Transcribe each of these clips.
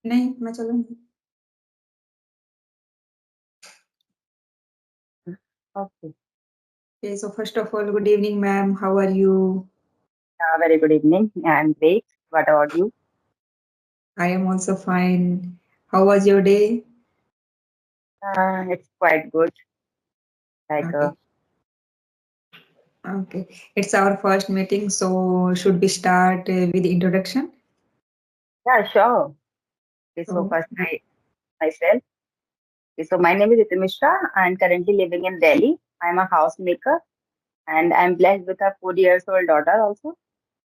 नहीं मैं चलूंगी. Okay. Okay, so first of all, good evening, ma'am. How are you? Very good evening. I'm great. What about you? I am also fine. How was your day? It's quite good. Like, Okay, okay. It's our first meeting, so should we start with the introduction? yeah, sure. Okay, so So, first, myself. Okay, so my name is Ritu Mishra. I'm currently living in Delhi. I'm a housemaker and I'm blessed with a 4 years old daughter also.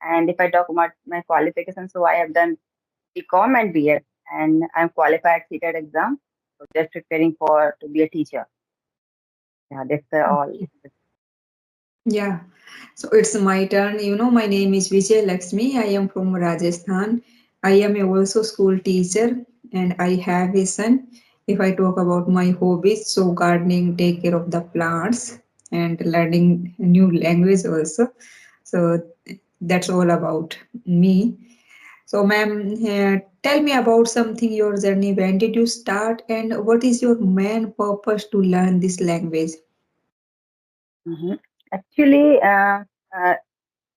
And if I talk about my qualifications, so I have done BCom and BEd and I'm qualified CTET exam. So just preparing for to be a teacher. Yeah, that's all. yeah. So it's my turn. My name is Vijay Laxmi. I am from Rajasthan. I am also school teacher and I have a son. If I talk about my hobbies, so gardening, take care of the plants and learning new language also. So that's all about me. So ma'am, tell me about something your journey. When did you start and what is your main purpose to learn this language? Mhm. Actually, uh,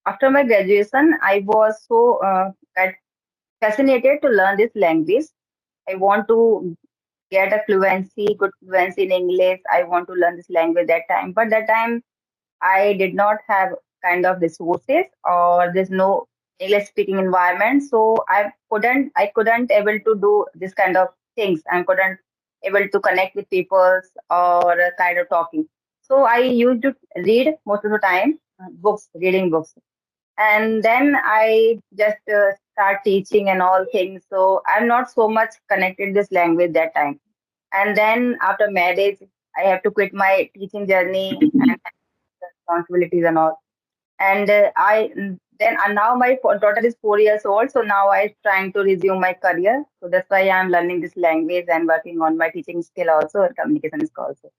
after my graduation, I was so fascinated to learn this language. I want to get a fluency, good fluency in English. I want to learn this language that time. But that time I did not have kind of resources or there's no English speaking environment. So I couldn't able to do this kind of things. I couldn't able to connect with people or kind of talking. So I used to read most of the time books, reading books and then I just start teaching and all things. So I'm not so much connected this language that time. And then after marriage, I have to quit my teaching journey and responsibilities and all. And now my daughter is 4 years old, so now I'm trying to resume my career. So that's why I'm learning this language and working on my teaching skill also and communication skill also.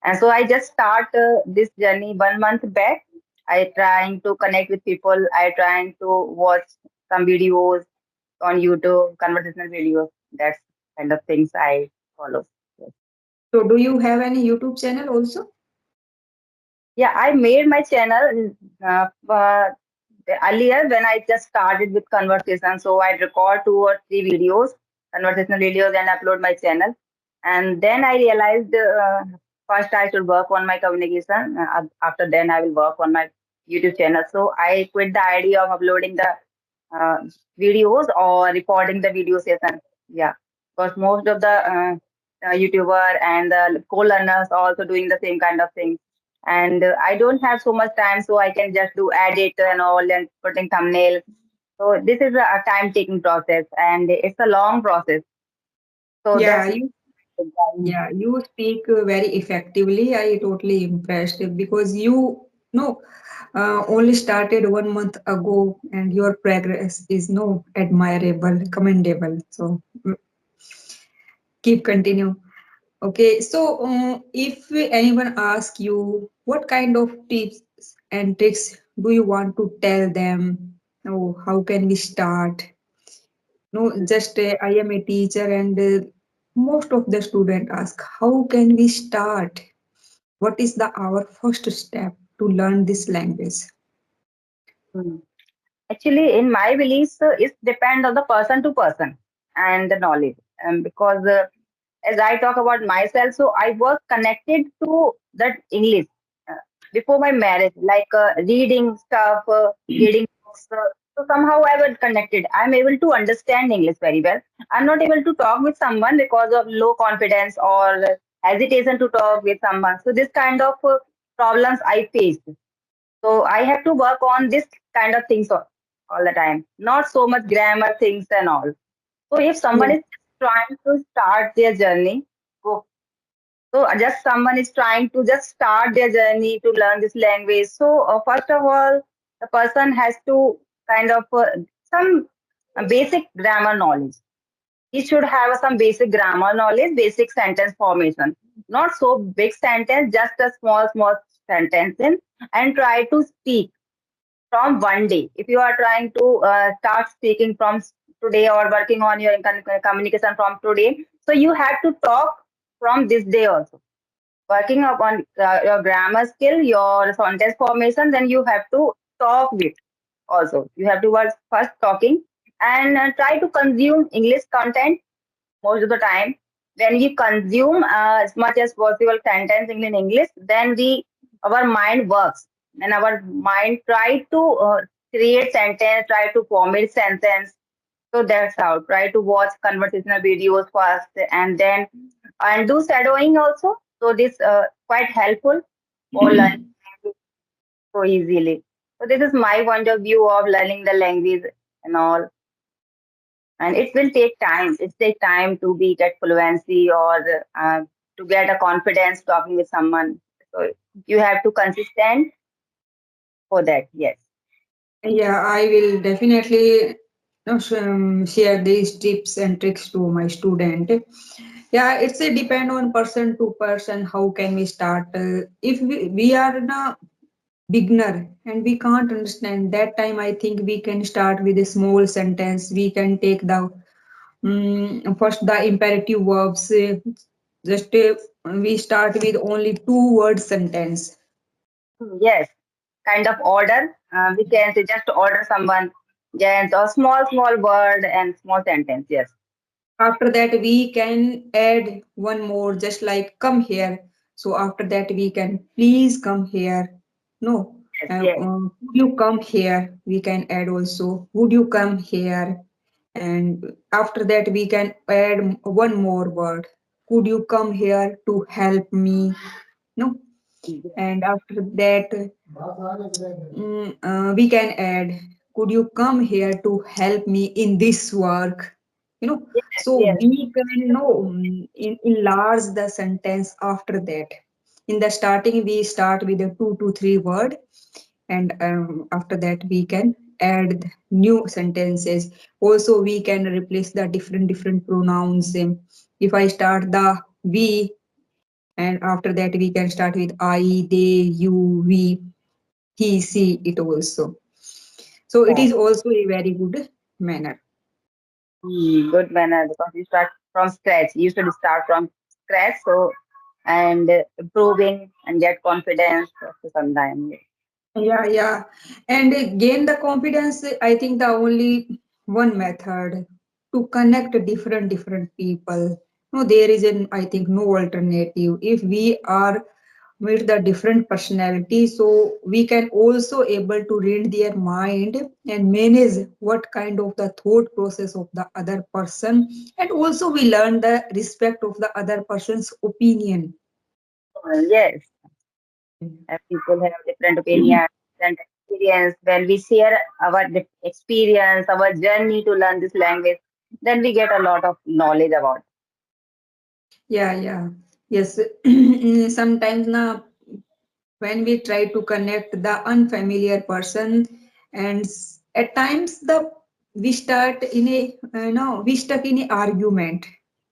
And so I just start this journey 1 month back. I trying to connect with people. I trying to watch some videos on YouTube, conversational videos. That's kind of things I follow. Yes. So do you have any YouTube channel also? Yeah, I made my channel earlier when I just started with conversation. So I record 2 or 3 videos, conversational videos, and upload my channel. And then I realized first I should work on my communication. After then I will work on my YouTube channel. So I quit the idea of uploading the uh, videos or recording the video session. Yeah, because most of the YouTuber and the co-learners also doing the same kind of thing and I don't have so much time, so I can just do edit and all and putting thumbnail. So this is a time taking process and it's a long process. So Yeah, that's you speak very effectively. I totally impressed because you know only started 1 month ago and your progress is no admirable, commendable. So keep continue. Okay, so if anyone asks you what kind of tips and tricks do you want to tell them? Oh, how can we start? No, just I am a teacher, and most of the student ask, how can we start? What is the our first step to learn this language? Hmm. Actually in my beliefs, it depends on the person to person and the knowledge. Because as I talk about myself, so I was connected to that English uh, before my marriage, like reading stuff, reading books. So somehow I was connected. I'm able to understand English very well. I'm not able to talk with someone because of low confidence or hesitation to talk with someone. So this kind of problems I faced. So I have to work on this kind of things all the time, not so much grammar things and all. So if someone Yeah, is trying to start their journey, go. So just someone is trying to just start their journey to learn this language. So first of all, the person has to kind of some basic grammar knowledge. He should have some basic grammar knowledge, basic sentence formation. Not so big sentence, just a small sentence in, and try to speak from one day. If you are trying to start speaking from today or working on your communication from today. So you have to talk from this day also. Working upon your grammar skill, your sentence formation, then you have to talk with also. You have to work first talking and try to consume English content most of the time. When we consume as much as possible sentence in English, then our mind works and our mind try to create sentence, try to formate sentence. So that's how. Try to watch conversational videos first and then and do shadowing also. So this quite helpful for learning so easily. So this is my point of view of learning the language and all. And it will take time. It takes time to be get fluency or to get a confidence talking with someone. So you have to consistent for that. Yes. Yeah, I will definitely share these tips and tricks to my student. Yeah, it's a depend on person to person. How can we start? If we are a beginner and we can't understand that time, I think we can start with a small sentence. We can take the first the imperative verbs. Just we start with only two word sentence. Yes. Kind of order. We can say just order someone. Yes. Or small word and small sentence. Yes. After that, we can add one more, just like come here. So after that, we can please come here. No, Yes. Yes. would you come here? We can add also, would you come here? And after that, we can add one more word. Could you come here to help me? No. Yes. And after that, we can add, could you come here to help me in this work? You know, so Yes. we can enlarge the sentence after that. In the starting, we start with a two to three word, and after that, we can add new sentences. Also, we can replace the different pronouns. If I start the we, and after that, we can start with I, they, you, we, he, she, it also. So it Yes. is also a very good manner. Good manner because you start from scratch. You should start from scratch. So and improving and get confidence after some time. Yeah, yeah. And gain the confidence, I think the only one method to connect different people. No, there is an, I think, no alternative. If we are with the different personality, so we can also able to read their mind and manage what kind of the thought process of the other person. And also we learn the respect of the other person's opinion. Yes, people have different opinions, different experience. When we share our experience, our journey to learn this language, then we get a lot of knowledge about. Yeah, yeah. Yes. Sometimes now when we try to connect the unfamiliar person, and at times the we start in a no we stuck in a argument,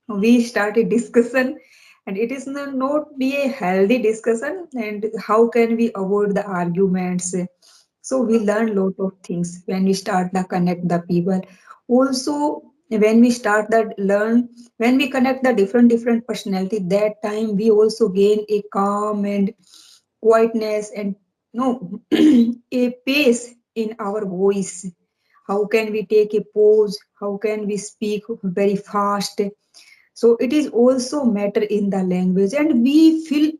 we start a discussion, and it is not be a healthy discussion, and how can we avoid the arguments? So we learn lot of things when we start to connect the people. Also, when we start that learn, when we connect the different personality, that time we also gain a calm and quietness and no a pace in our voice. How can we take a pause? How can we speak very fast? So it is also matter in the language, and we feel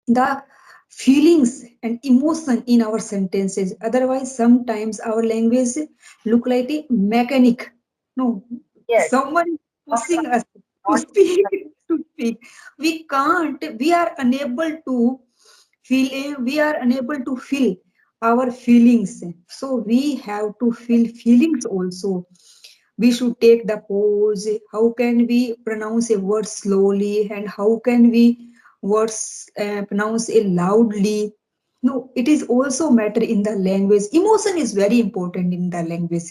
the feelings and emotion in our sentences. Otherwise, sometimes our language look like a mechanic. No, Yes, someone is not, pushing us to not, speak, to speak. We can't. We are unable to feel. We are unable to feel our feelings. So we have to feel feelings also. We should take the pause. How can we pronounce a word slowly, and how can we words pronounce it loudly? No, it is also matter in the language. Emotion is very important in the language.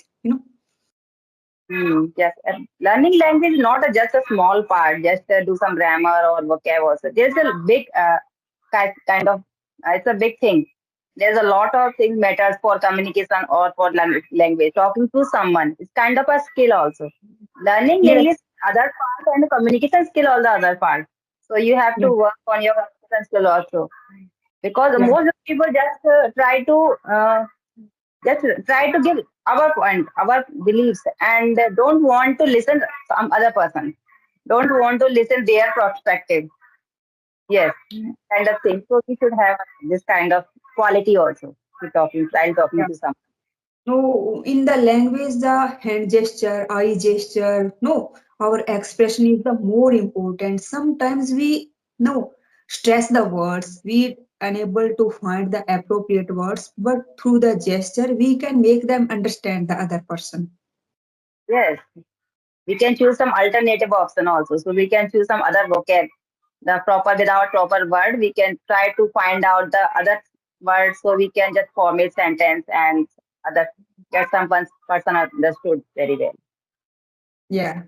yes, and learning language is not just a small part, just do some grammar or vocab also. There's a big kind of, it's a big thing. there's a lot of things matters for communication or for language. Talking to someone is kind of a skill also. Learning Yes, English other part and communication skill all the other part. So you have yeah, to work on your communication skill also, because yeah, most of people just try to give our point, our beliefs, and don't want to listen some other person. Don't want to listen their perspective. Yes, kind of thing. So we should have this kind of quality also to talking while talking yeah. to someone. No, in the language, the hand gesture, eye gesture, no, our expression is the more important. Sometimes we no stress the words, we unable to find the appropriate words, but through the gesture, we can make them understand the other person. Yes, we can choose some alternative option also. So we can choose some other vocab, the proper without proper word. We can try to find out the other words so we can just form a sentence and other get some person understood very well. Yeah.